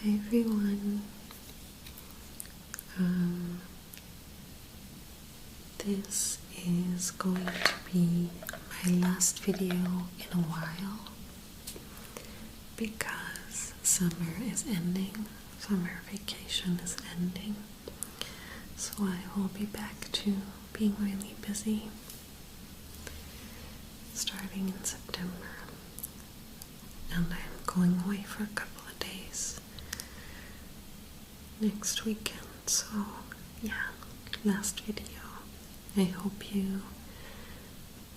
Hi everyone. This is going to be my last video in a while because summer is ending, summer vacation is ending, so I will be back to being really busy starting in September, and I'm going away for a couple of days next weekend, so yeah, last video. I hope you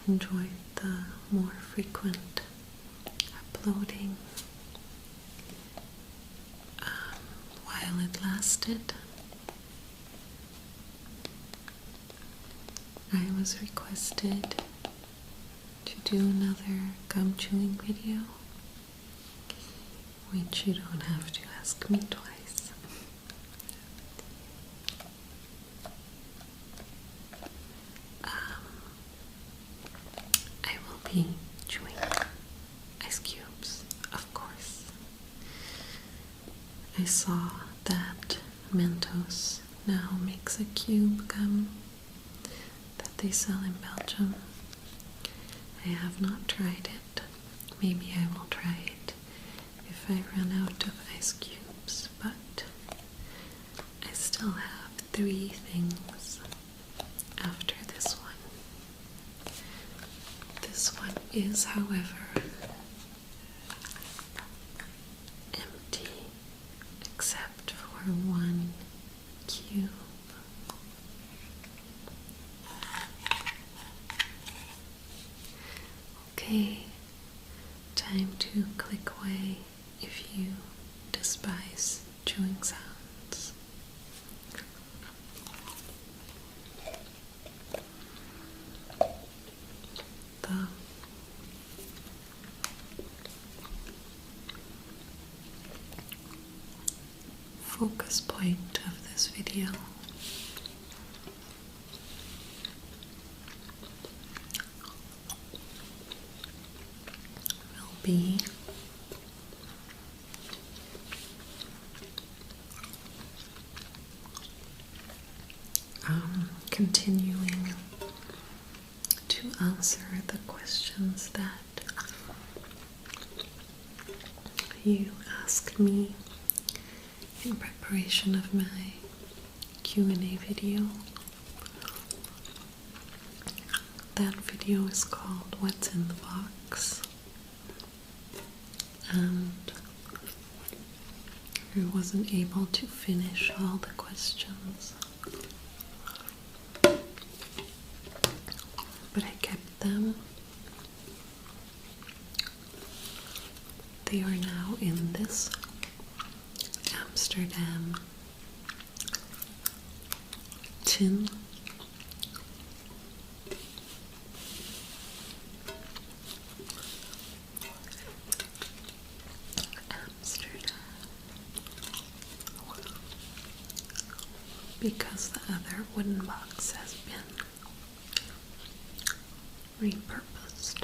enjoyed the more frequent uploading while it lasted. I was requested to do another gum chewing video, which you don't have to ask me twice. I will be chewing ice cubes, of course. I saw that Mentos now makes a cube gum that they sell in Belgium. I have not tried it. Maybe I will try it if I run out of ice cubes, but I still have 3 things after this one. This one is, however, empty except for 1 cube. Okay, time to click away if you despise chewing sounds. The focus point of this video will be continuing to answer the questions that you asked me in preparation of my Q&A video. That video is called What's in the Box, and I wasn't able to finish all the questions, but I kept them. They are now in this Amsterdam tin. Because the other wooden box has been repurposed.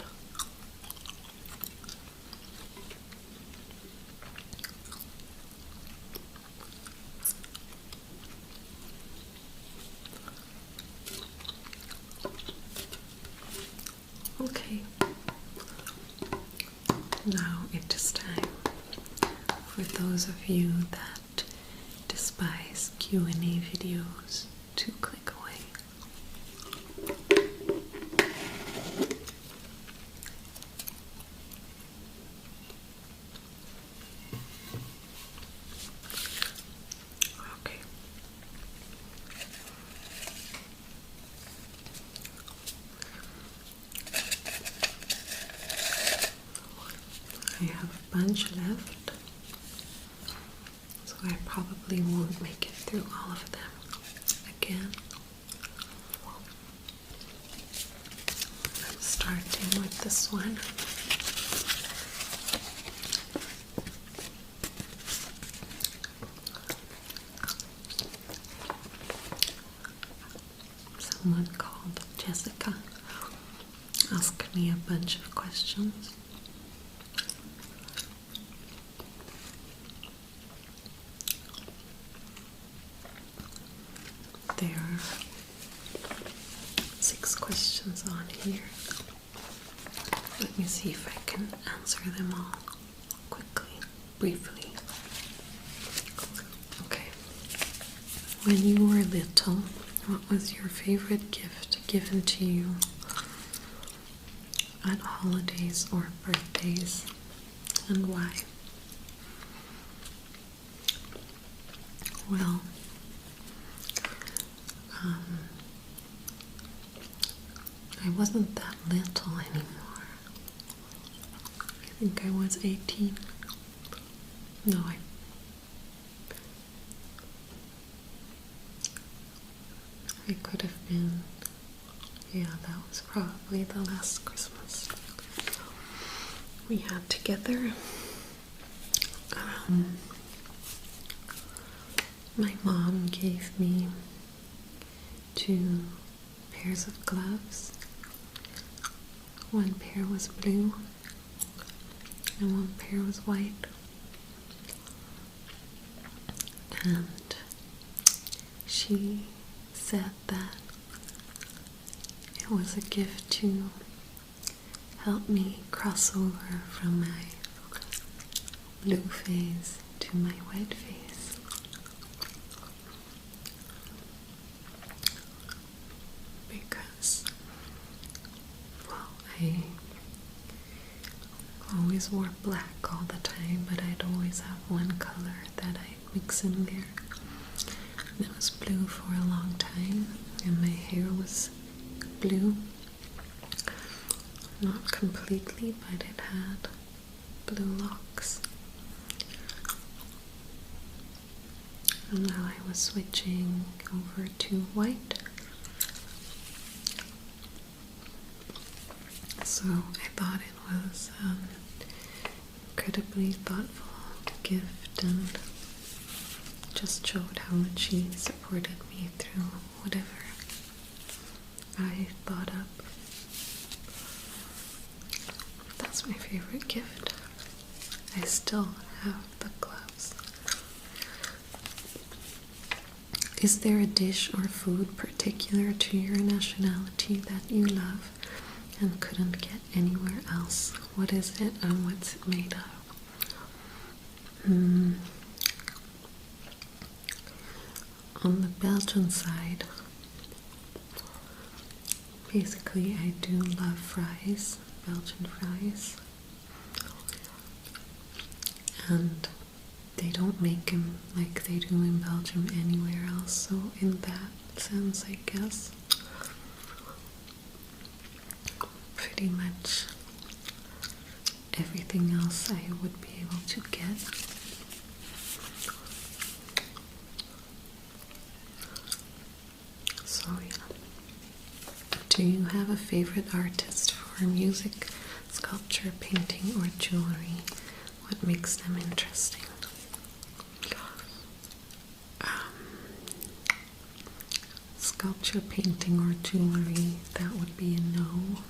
Okay, now it is time for those of you that despise Q&A videos to click away. Okay. I have a bunch left, so I probably won't make it through all of them again. I'm starting with this one. Someone called Jessica asked me a bunch of questions. questions on here. Let me see if I can answer them all quickly, briefly. Okay. When you were little, what was your favorite gift given to you at holidays or birthdays, and why? Well, I wasn't that little anymore. I think I was 18. No, I could have been, yeah, that was probably the last Christmas we had together. My mom gave me 2 pairs of gloves. One pair was blue and one pair was white. And she said that it was a gift to help me cross over from my blue phase to my white phase. Because, well, I always wore black all the time, but I'd always have one color that I'd mix in there. And it was blue for a long time, and my hair was blue. Not completely, but it had blue locks. And now I was switching over to white. So I thought it was an incredibly thoughtful gift, and just showed how much she supported me through whatever I thought up. That's my favorite gift. I still have the gloves. Is there a dish or food particular to your nationality that you love and couldn't get anywhere else? What is it and what's it made of? On the Belgian side, basically I do love fries, Belgian fries, and they don't make them like they do in Belgium anywhere else, so in that sense I guess pretty much everything else I would be able to get. So yeah. Do you have a favorite artist for music, sculpture, painting, or jewelry? What makes them interesting? Sculpture, painting, or jewelry, that would be a no.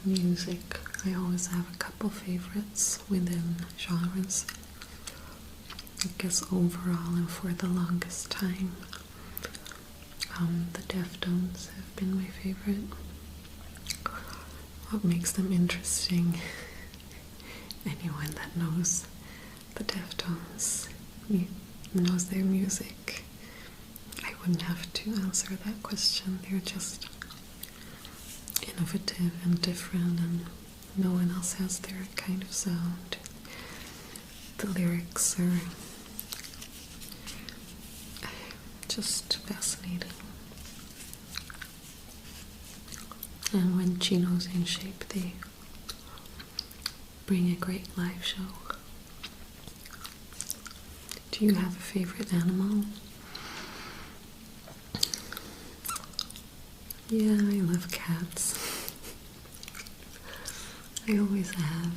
Music, I always have a couple favorites within genres. I guess overall and for the longest time, the Deftones have been my favorite. What makes them interesting? Anyone that knows the Deftones knows their music. I wouldn't have to answer that question. They're just innovative and different, and no one else has their kind of sound. The lyrics are just fascinating. And when Chino's in shape, they bring a great live show. Do you have a favorite animal? Yeah, I love cats. I always have.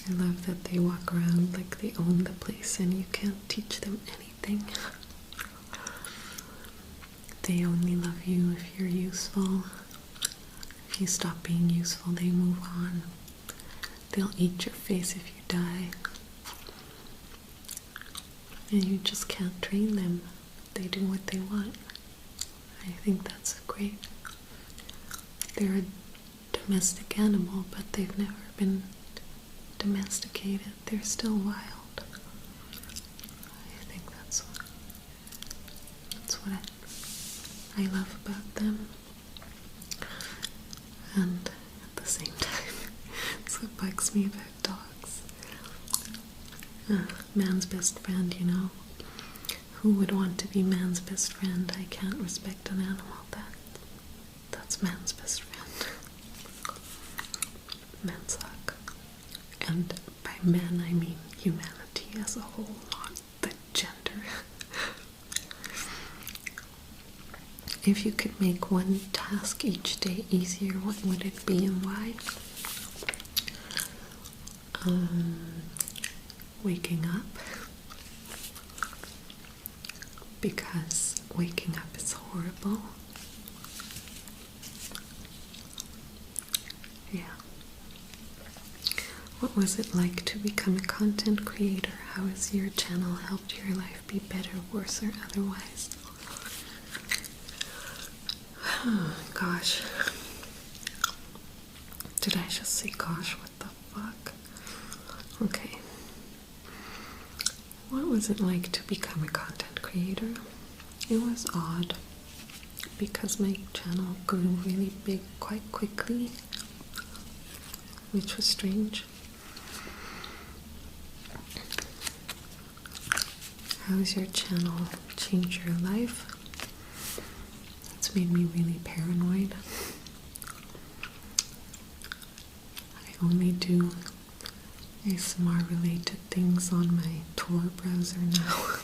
I love that they walk around like they own the place and you can't teach them anything. They only love you if you're useful. If you stop being useful, they move on. They'll eat your face if you die. And you just can't train them. They do what they want. I think that's great. They're a domestic animal, but they've never been domesticated. They're still wild. I think that's what I love about them. And at the same time, it's what bugs me about dogs. Man's best friend, you know. Who would want to be man's best friend? I can't respect an animal. That's man's best friend. Men suck. And by men, I mean humanity as a whole, not the gender. If you could make one task each day easier, what would it be and why? Waking up. Because waking up is horrible. Yeah. What was it like to become a content creator? How has your channel helped your life be better, worse, or otherwise? Gosh. Did I just say gosh? What the fuck? Okay. What was it like to become a content creator? It was odd because my channel grew really big quite quickly, which was strange. How has your channel changed your life? It's made me really paranoid. I only do ASMR related things on my Tor browser now.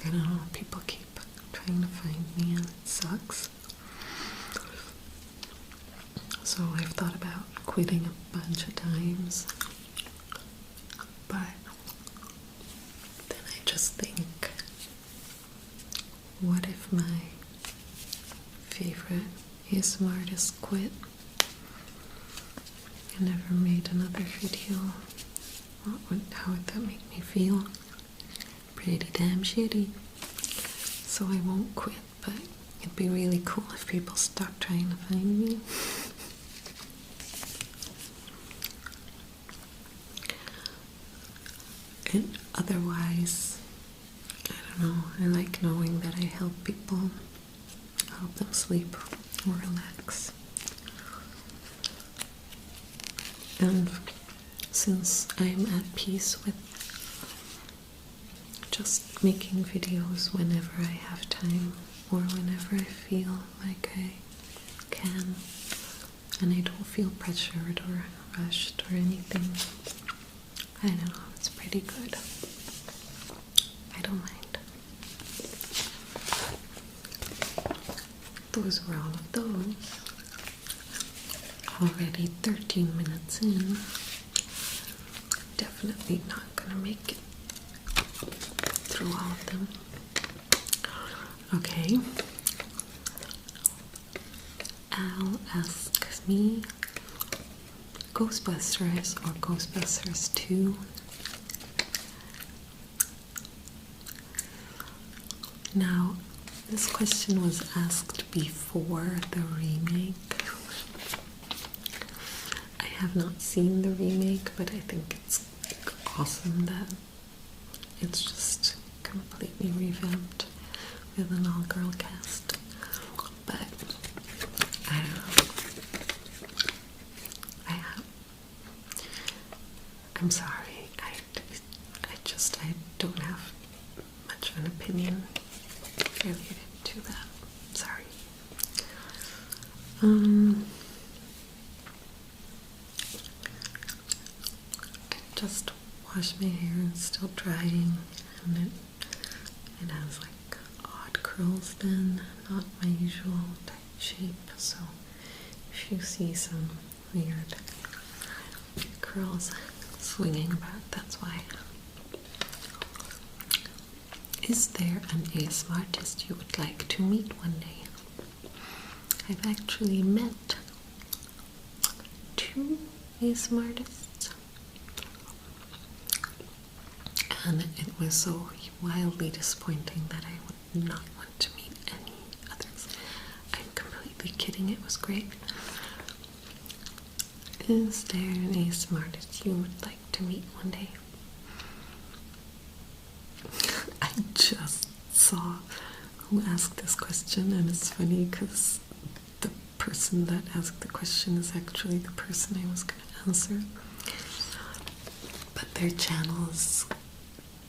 I don't know, people keep trying to find me and it sucks. So I've thought about quitting a bunch of times, but then I just think, what if my favorite ASMRtist quit and never made another video? How would that make me feel? Pretty damn shitty. So I won't quit, but it'd be really cool if people stopped trying to find me. And otherwise, I don't know, I like knowing that I help people, help them sleep or relax. And since I'm at peace with just making videos whenever I have time or whenever I feel like I can, and I don't feel pressured or rushed or anything, I don't know, it's pretty good. I don't mind. Those were all of those. Already 13 minutes in. Definitely not gonna make it through all of them. Okay. Al asks me, Ghostbusters or Ghostbusters 2? Now, this question was asked before the remake. I have not seen the remake, but I think it's awesome that it's just completely revamped with an all-girl cast. But I don't know. I'm sorry. I don't have much of an opinion related to that. Sorry. I just washed my hair and it's still drying, and it has like odd curls then, not my usual tight shape, so if you see some weird curls swinging about, that's why. Is there an ASMRtist you would like to meet one day? I've actually met 2 ASMRtists, and it was so wildly disappointing that I not want to meet any others. I'm completely kidding, it was great. Is there an ASMRtist you would like to meet one day? I just saw who asked this question, and it's funny because the person that asked the question is actually the person I was going to answer. But their channel is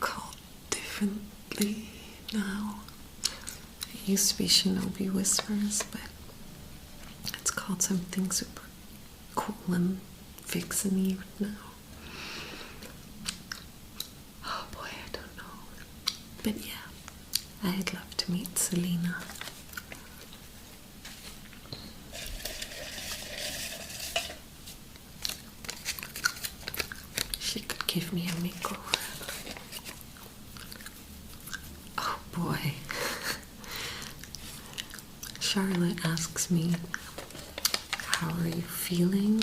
called differently now. It used to be Shinobi Whispers, but it's called something super cool and vixen-y now. Oh boy, I don't know. But yeah, I'd love to meet Selena. She could give me a makeover. Oh boy. Charlotte asks me, how are you feeling?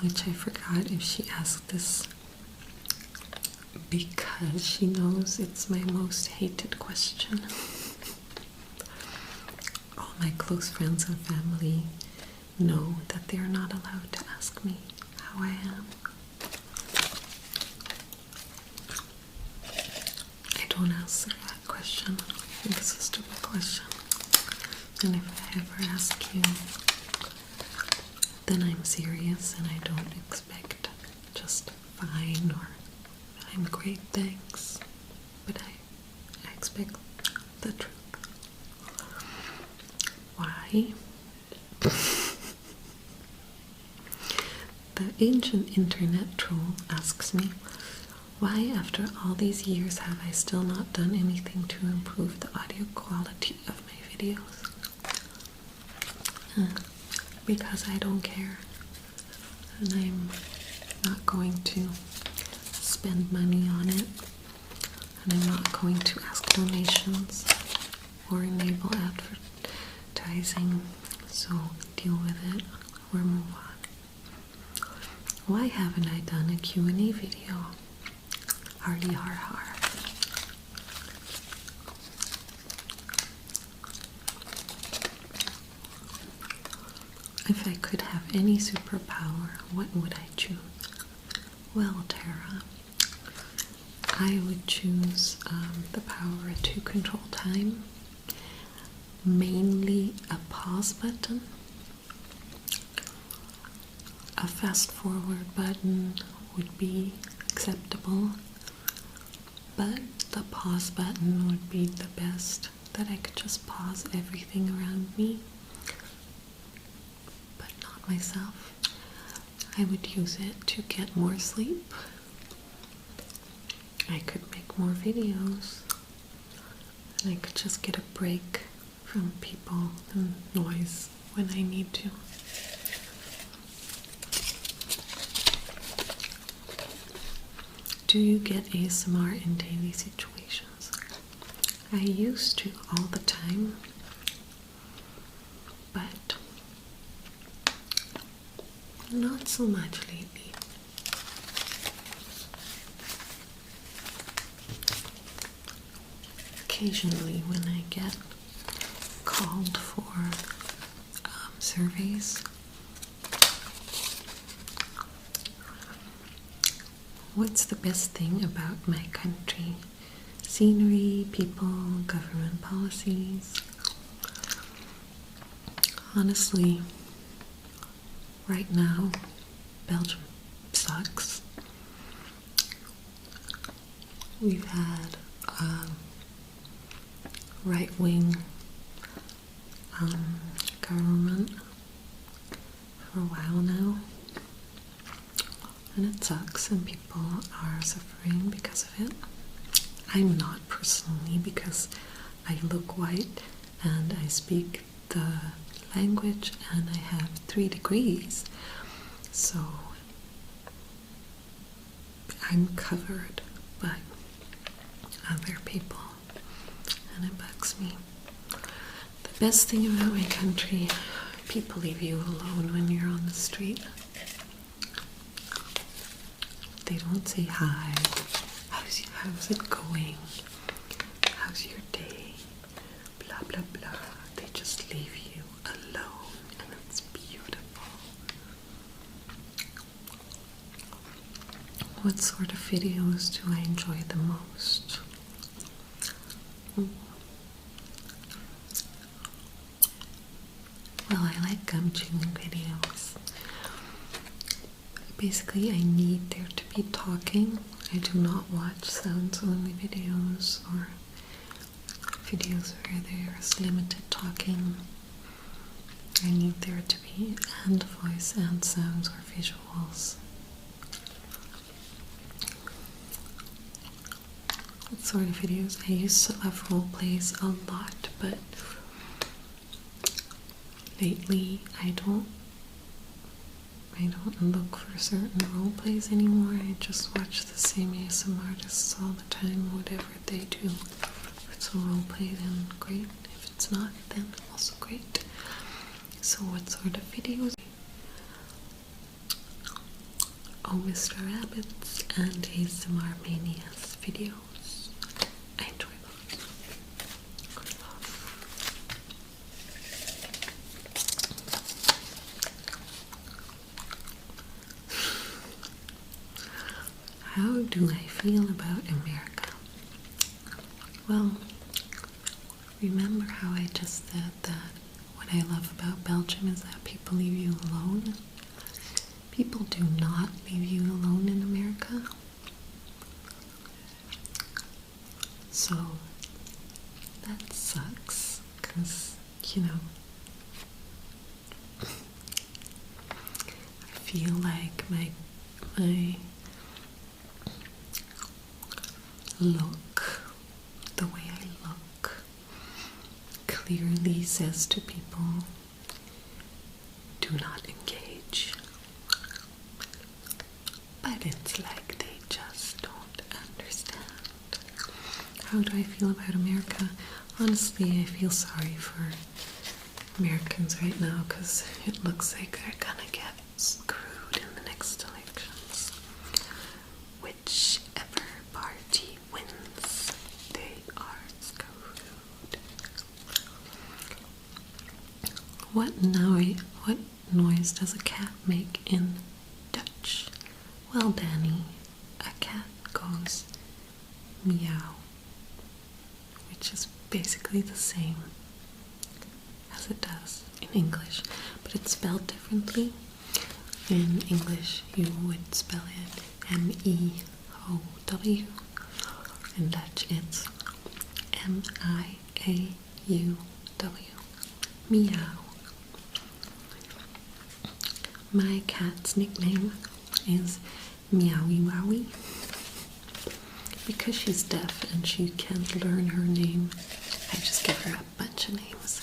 Which I forgot if she asked this because she knows it's my most hated question. All my close friends and family know that they are not allowed to ask me how I am. I don't answer that question. I think it's a stupid question. And if I ever ask you, then I'm serious and I don't expect just fine or I'm great, thanks. But I expect the truth. Why? The ancient internet troll asks me, why after all these years have I still not done anything to improve the audio quality of my videos? Because I don't care, and I'm not going to spend money on it, and I'm not going to ask donations or enable advertising, so deal with it or move on. Why haven't I done a Q&A video? Hardy har har. If I could have any superpower, what would I choose? Well, Tara, I would choose the power to control time, mainly a pause button. A fast forward button would be acceptable, but the pause button would be the best, that I could just pause everything around me. Myself. I would use it to get more sleep. I could make more videos. And I could just get a break from people and noise when I need to. Do you get ASMR in daily situations? I used to all the time, but not so much lately. Occasionally when I get called for surveys, what's the best thing about my country? Scenery, people, government policies. Honestly, right now, Belgium sucks. We've had right-wing government for a while now, and it sucks, and people are suffering because of it. I'm not personally, because I look white and I speak the language and I have 3 degrees, so I'm covered, but other people, and it bugs me. The best thing about my country, people leave you alone when you're on the street. They don't say hi. How's it going? How's your day? Blah blah blah. They just leave you alone, and it's beautiful. What sort of videos do I enjoy the most? Well, I like gum chewing videos. Basically, I need there to be talking. I do not watch sounds only videos or videos where there is limited talking. I need there to be and voice and sounds or visuals. What sort of videos? I used to love role plays a lot, but lately I don't look for certain role plays anymore. I just watch the same ASMRtists all the time, whatever they do. If it's a role play, then great. If it's not, then also great. So what sort of videos? Oh, Mr. Rabbit's and ASMRmania's videos. I enjoy those. How do I feel about America? Well, remember how I just said that what I love about Belgium is that people leave you alone? People do not leave you alone in America. So that sucks, because, you know, I feel like my look, the way I look, clearly says to people, do not engage. But it's like they just don't understand. How do I feel about America? Honestly, I feel sorry for Americans right now because it looks like they're gonna get screwed in the next elections. Whichever party wins, they are screwed. What noise does a cat make in Dutch? Well, Danny, a cat goes meow, which is basically the same as it does in English, but it's spelled differently. In English, you would spell it M-E-O-W. In Dutch, it's M-I-A-U-W. Meow. My cat's nickname is Meowie Wowie. Because she's deaf and she can't learn her name, I just give her a bunch of names.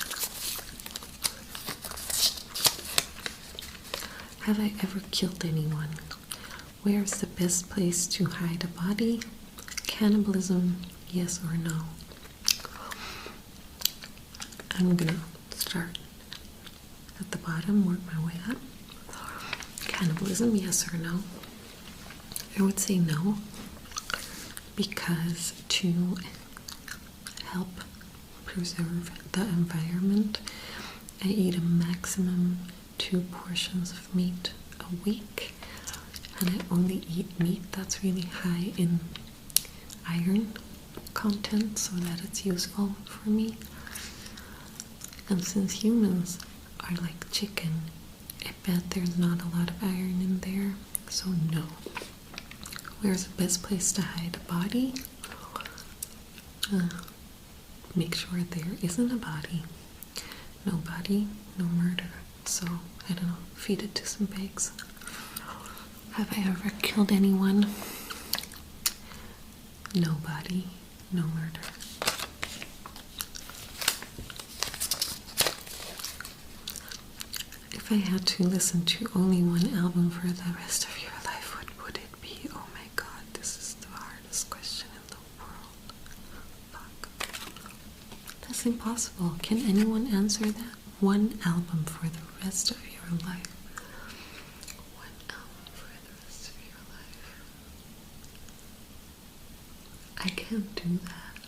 Have I ever killed anyone? Where's the best place to hide a body? Cannibalism, yes or no? I'm gonna start at the bottom, work my way up. Cannibalism, yes or no? I would say no, because to help preserve the environment, I eat a maximum 2 portions of meat a week, and I only eat meat that's really high in iron content so that it's useful for me. And since humans are like chicken, I bet there's not a lot of iron in there, so no. Where's the best place to hide a body? Make sure there isn't a body. No body, no murder. So, I don't know, feed it to some pigs. Have I ever killed anyone? No body, no murder. If I had to listen to only one album for the rest of your life, what would it be? Oh my god, this is the hardest question in the world. Fuck. That's impossible. Can anyone answer that? One album for the rest of your life. One album for the rest of your life. I can't do that.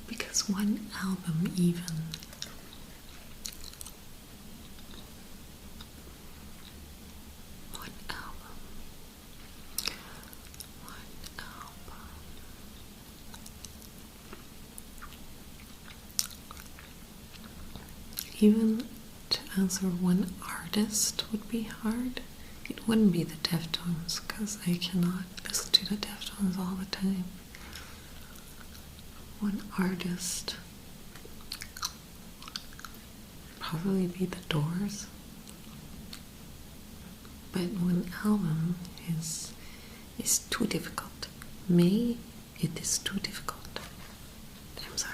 Because one album even. One album. Even to answer one artist would be hard. It wouldn't be the Deftones, because I cannot listen to the Deftones all the time. One artist probably be the Doors. But one album is too difficult. It is too difficult. I'm sorry.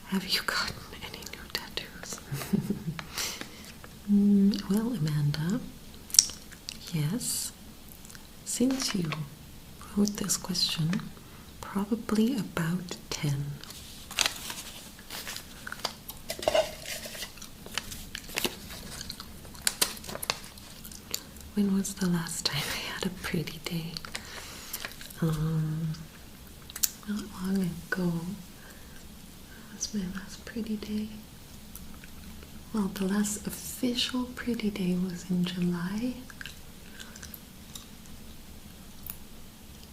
Have you gotten any new tattoos? Well, Amanda, yes. Since you wrote this question, probably about 10. When was the last time I had a pretty day? Not long ago. Was my last pretty day? Well, the last official pretty day was in July.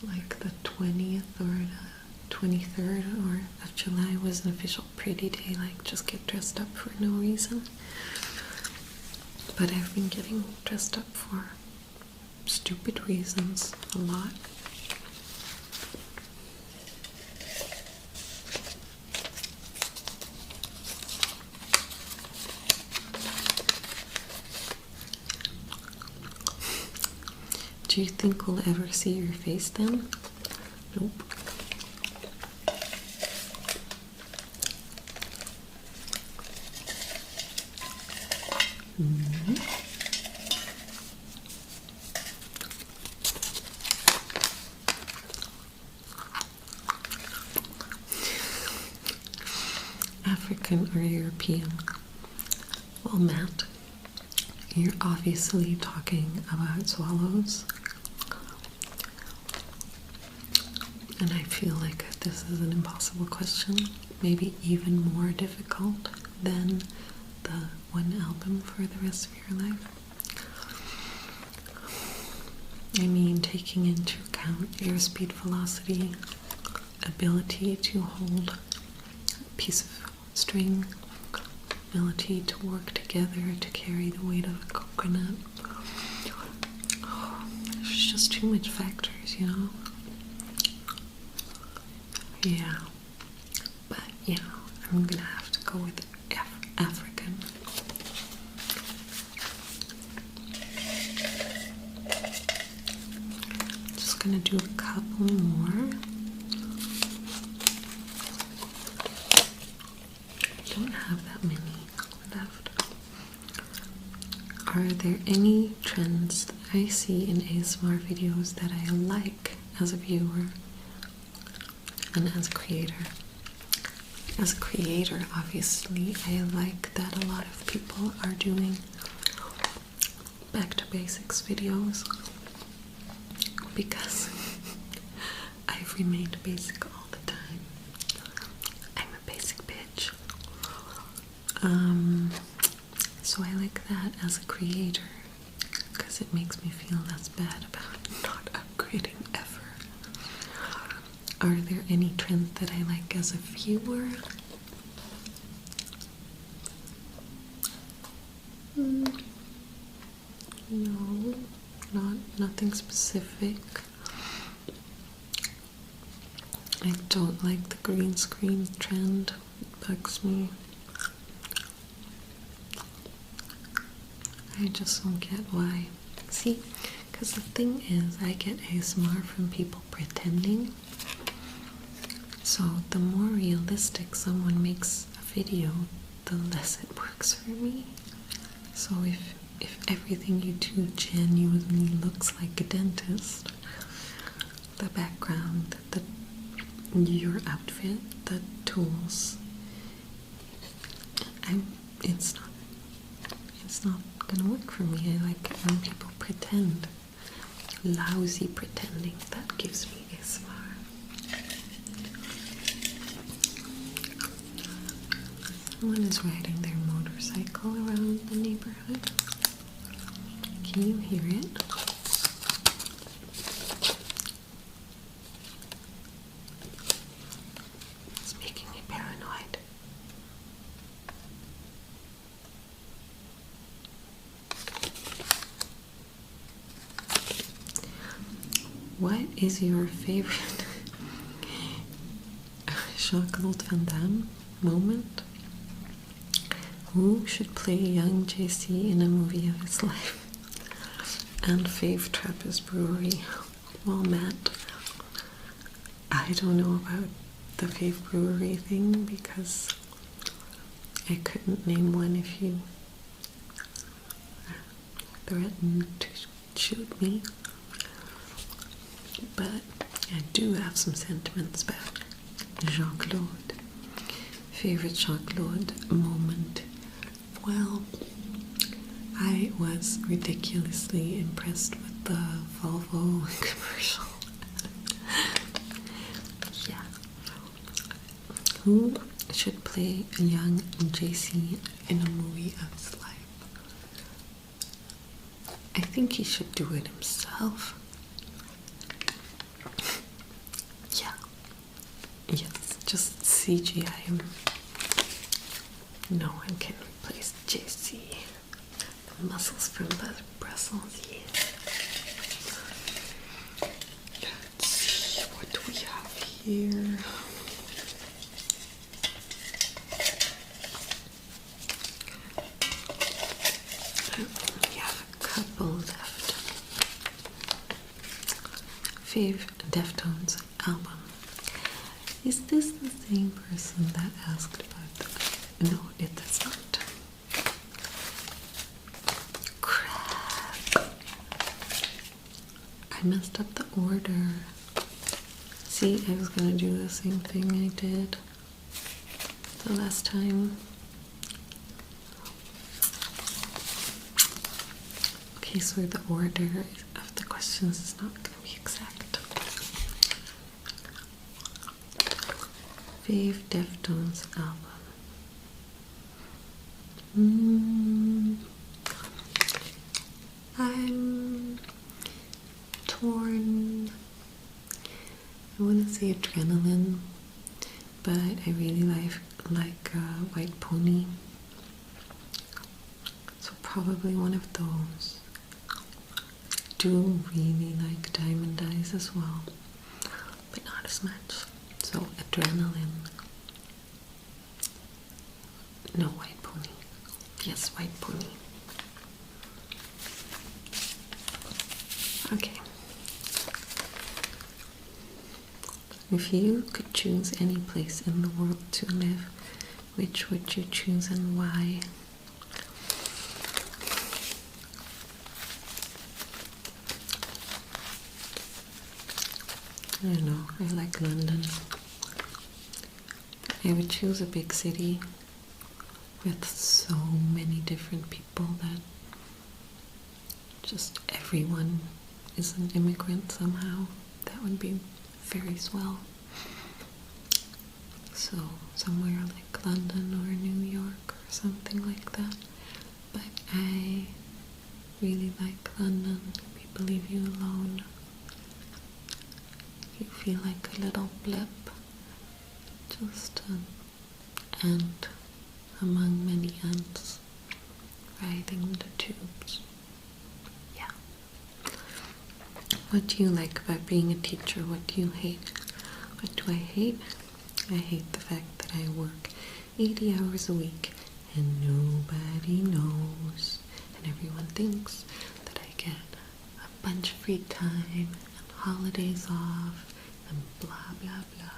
Like the 20th or the 23rd or of July was an official pretty day, like just get dressed up for no reason. But I've been getting dressed up for stupid reasons a lot. Do you think we'll ever see your face then? Nope. African or European? Well, Matt, you're obviously talking about swallows. And I feel like this is an impossible question, maybe even more difficult than the one album for the rest of your life. I mean, taking into account airspeed, velocity, ability to hold a piece of string, ability to work together to carry the weight of a coconut. There's just too much factors, you know? Yeah, but you know, I'm gonna have to go with African. Just gonna do a couple more. I don't have that many left. Are there any trends that I see in ASMR videos that I like as a viewer? And as a creator. As a creator, obviously, I like that a lot of people are doing back to basics videos because I've remained basic all the time. I'm a basic bitch. So I like that as a creator because it makes me feel less bad about not upgrading ever. Are there any trends that I like as a viewer? No, nothing specific. I don't like the green screen trend. It bugs me. I just don't get why. See, because the thing is, I get ASMR from people pretending. So the more realistic someone makes a video, the less it works for me. So if everything you do genuinely looks like a dentist, the background, the your outfit, the tools. It's not gonna work for me. I like it when people pretend. Lousy pretending, that gives me ASMR. Someone is riding their motorcycle around the neighborhood. Can you hear it? It's making me paranoid. What is your favorite Jean-Claude Van Damme moment? Who should play young JC in a movie of his life? And fave Trappist Brewery. Well, Matt, I don't know about the fave brewery thing because I couldn't name one if you threatened to shoot me. But I do have some sentiments about Jean-Claude. Favorite Jean-Claude moment? Well, I was ridiculously impressed with the Volvo commercial. Yeah. Who should play a young JC in a movie of his life? I think he should do it himself. Yeah. Yes, just CGI him. No one can replace JC. The muscles from Brussels, yeah. Let's see, what do we have here? We have a couple left. Fave Deftones album. Is this the same person that asked about the... No, it does not. Crap. I messed up the order. See, I was gonna do the same thing I did the last time. Okay, so the order of the questions is not gonna be exact. Fave Deftones album. I'm torn. I want to say Adrenaline, but I really like White Pony. So probably one of those. Do really like Diamond Eyes as well, but not as much. So Adrenaline. No, White Pony. Yes, White Pony. Okay. If you could choose any place in the world to live, which would you choose and why? I don't know, I like London. I would choose a big city with so many different people that just everyone is an immigrant somehow. That would be very swell. So somewhere like London or New York or something like that. But I really like London. People leave you alone. You feel like a little blip. Just an ant among many ants riding the tubes. Yeah. What do you like about being a teacher? What do you hate? What do I hate? I hate the fact that I work 80 hours a week and nobody knows, and everyone thinks that I get a bunch of free time and holidays off and blah blah blah,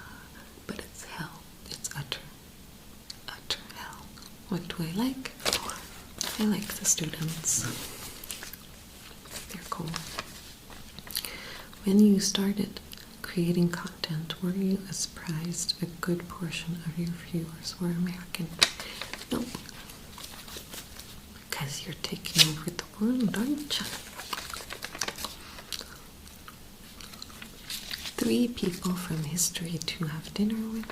but it's hell. It's utter hell. What do I like? I like the students. They're cool. When you started creating content, were you surprised a good portion of your viewers were American? Nope. Because you're taking over the world, aren't you? 3 people from history to have dinner with.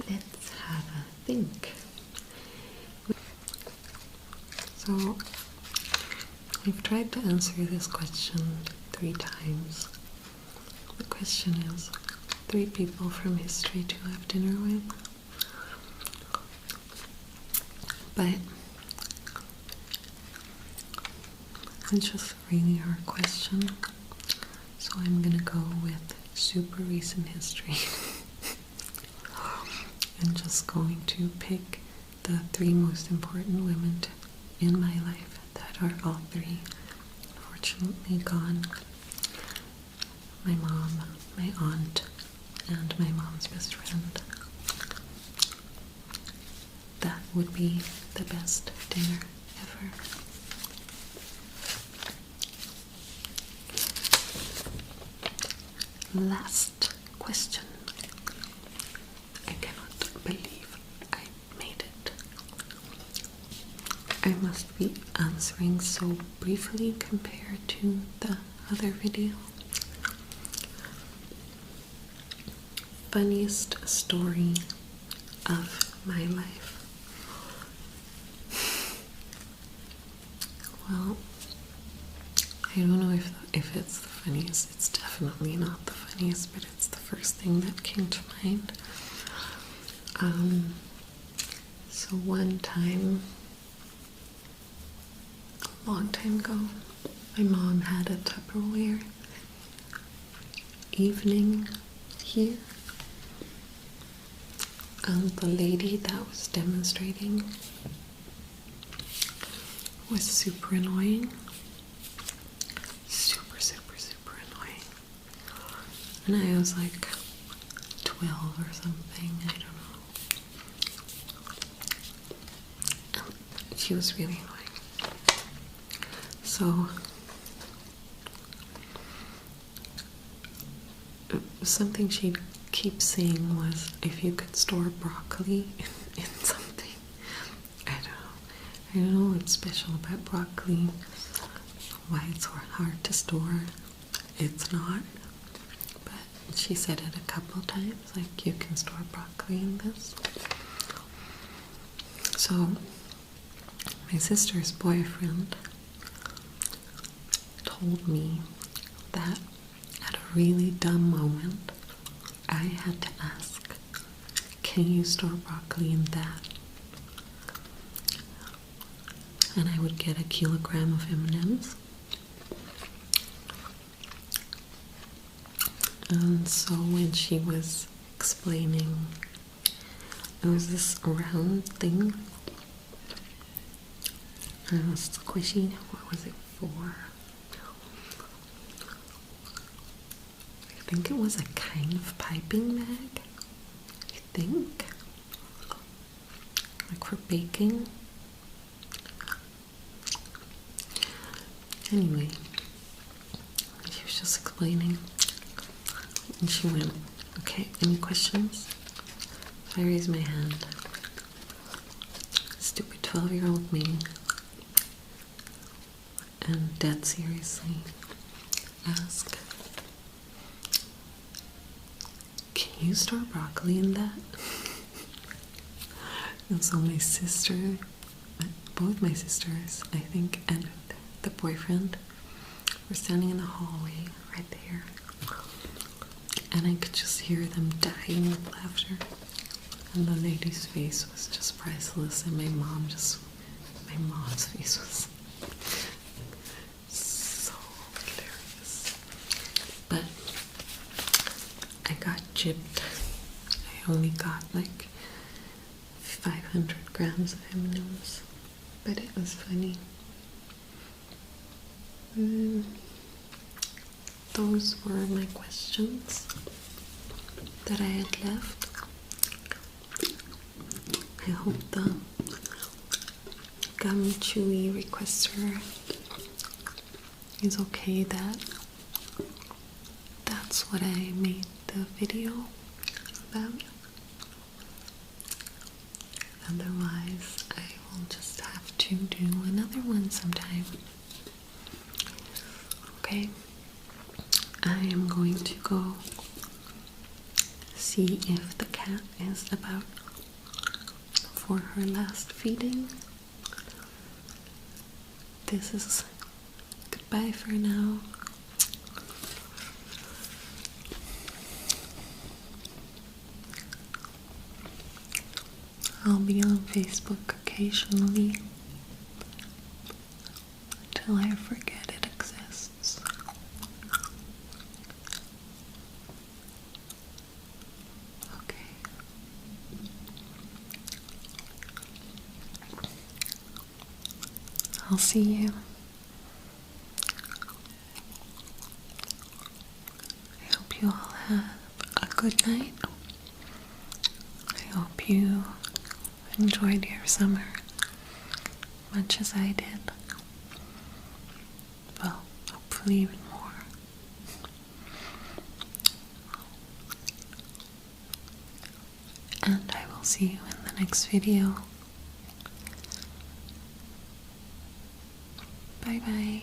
Let's have a think. So, we've tried to answer this question 3 times. The question is 3 people from history to have dinner with. But it's just a really hard question. So I'm gonna go with super recent history. I'm just going to pick the 3 most important women in my life that are all 3 unfortunately gone. My mom, my aunt, and my mom's best friend. That would be the best dinner ever. Last question. I cannot believe I made it. I must be answering so briefly compared to the other video. Funniest story of my life. Well, I don't know if it's the funniest. It's definitely not the funniest, but it's the first thing that came to mind. So one time, a long time ago, my mom had a Tupperware evening here. And the lady that was demonstrating was super annoying. Super, super, super annoying. And I was like 12 or something, I don't know. And she was really annoying. So, something she'd keep saying was, if you could store broccoli in something, I don't know what's special about broccoli, why it's hard to store. It's not, but she said it a couple times, like, you can store broccoli in this. So my sister's boyfriend told me that at a really dumb moment I had to ask, can you store broccoli in that? And I would get a kilogram of M&Ms. And so when she was explaining, it was this round thing, and it was squishy. What was it for? I think it was a kind of piping bag, I think, like for baking. Anyway, she was just explaining, and she went, okay, any questions? So I raised my hand. Stupid 12-year-old me, and dead seriously asked, can you store broccoli in that? And so my sister, both my sisters, I think, and the boyfriend were standing in the hallway right there, and I could just hear them dying with laughter, and the lady's face was just priceless, and my mom's face was so hilarious. But I got gypped. I only got like 500 grams of M&Ms, but it was funny. Those were my questions that I had left. I hope the gum chewy requester is okay that that's what I made the video about. Otherwise, I will just have to do another one sometime. Okay, I am going to go see if the cat is about for her last feeding. This is goodbye for now. I'll be on Facebook occasionally until I forget it exists. Okay. I'll see you. I hope you all have a good night. I hope you enjoyed your summer much as I did. Well, hopefully even more. And I will see you in the next video. Bye bye.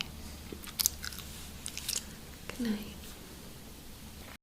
Good night.